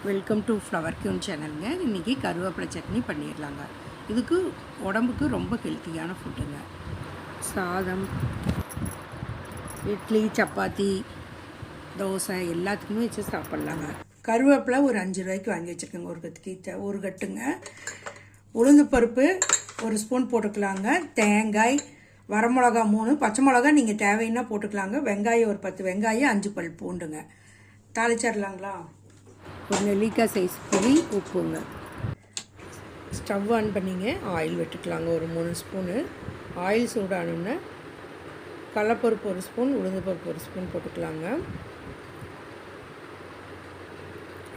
Welcome to flower queen சேனலுங்க. இன்றைக்கி கருவேப்பிலை சட்னி பண்ணிடலாங்க. இதுக்கு உடம்புக்கு ரொம்ப ஹெல்த்தியான ஃபுட்டுங்க. சாதம், இட்லி, சப்பாத்தி, தோசை எல்லாத்துக்குமே வச்சு சாப்பிட்லாங்க. கருவேப்பிலை ஒரு 5 ரூபாய்க்கு வாங்கி வச்சுருக்கேங்க. ஒரு கட்டுங்க. உளுந்து பருப்பு ஒரு ஸ்பூன் போட்டுக்கலாங்க. தேங்காய், வரமிளகா 3, பச்சை மிளகா நீங்கள் தேவைன்னா போட்டுக்கலாங்க. வெங்காயம் ஒரு 10 வெங்காயம், 5 பல் பூண்டுங்க. தாளிச்சிடலாங்களா? ஒரு நெல்லிக்காய் சைஸ் புளி, உப்புங்க. ஸ்டவ் ஆன் பண்ணிங்க. ஆயில் விட்டுக்கலாங்க. ஒரு 3 ஸ்பூனு ஆயில் சூடானோன்னு கடலைப்பருப்பு ஒரு ஸ்பூன், உளுந்து பருப்பு ஒரு ஸ்பூன் போட்டுக்கலாங்க.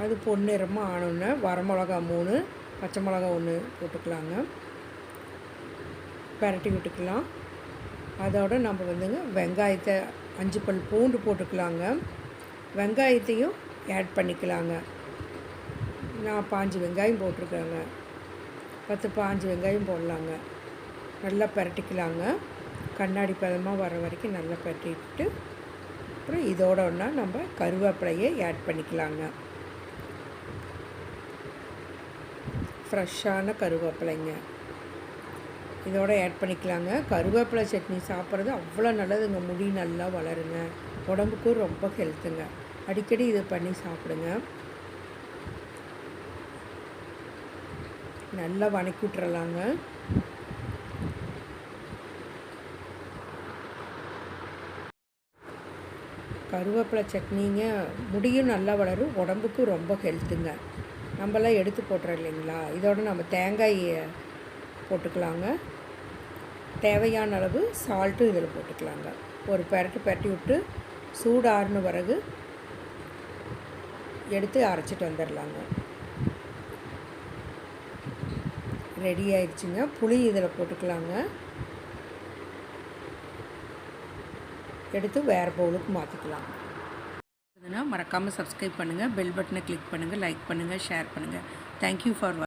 அது பொன்னிறமாக ஆனோன்னு வரமிளகா 3, பச்சை மிளகா 1 போட்டுக்கலாங்க. பரட்டி விட்டுக்கலாம். அதோடு நம்ம வெங்காயத்தை 5 பல் பூண்டு போட்டுக்கலாங்க. வெங்காயத்தையும் ஆட் பண்ணிக்கலாங்க. நான் 5 வெங்காயம் போட்டிருக்கேங்க. 10-15 வெங்காயம் போடலாங்க. நல்லா பரட்டிக்கலாங்க. கண்ணாடி பதமாக வர வரைக்கும் நல்லா பரட்டிட்டு அப்புறம் இதோட ஒன்றா நம்ம கருவேப்பிலையை ஆட் பண்ணிக்கலாங்க. ஃப்ரெஷ்ஷான கருவேப்பிலைங்க இதோட ஆட் பண்ணிக்கலாங்க. கருவேப்பிலை சட்னி சாப்பிட்றது அவ்வளோ நல்லதுங்க. முடி நல்லா வளருங்க. உடம்புக்கும் ரொம்ப ஹெல்த்துங்க. அடிக்கடி இதை பண்ணி சாப்பிடுங்க. நல்லா வணக்கி விட்டுறலாங்க. கருவேப்பிலை சட்னிங்க முடியும் நல்லா வளரும், உடம்புக்கும் ரொம்ப ஹெல்த்துங்க. நம்மளாம் எடுத்து போட்டுறோம் இல்லைங்களா? இதோட நம்ம தேங்காய் போட்டுக்கலாங்க. தேவையான அளவு சால்ட்டும் இதில் போட்டுக்கலாங்க. ஒரு பரட்டி விட்டு சூடு ஆறுன பிறகு எடுத்து அரைச்சிட்டு வந்துடலாங்க. ரெடி ஆயிடுச்சுங்க. புளி இதில் போட்டுக்கலாங்க. எடுத்து வேறு பவுலுக்கு மாற்றிக்கலாம். மறக்காமல் சப்ஸ்கிரைப் பண்ணுங்கள், பெல் பட்டனை கிளிக் பண்ணுங்கள், லைக் பண்ணுங்கள், ஷேர் பண்ணுங்கள். Thank you for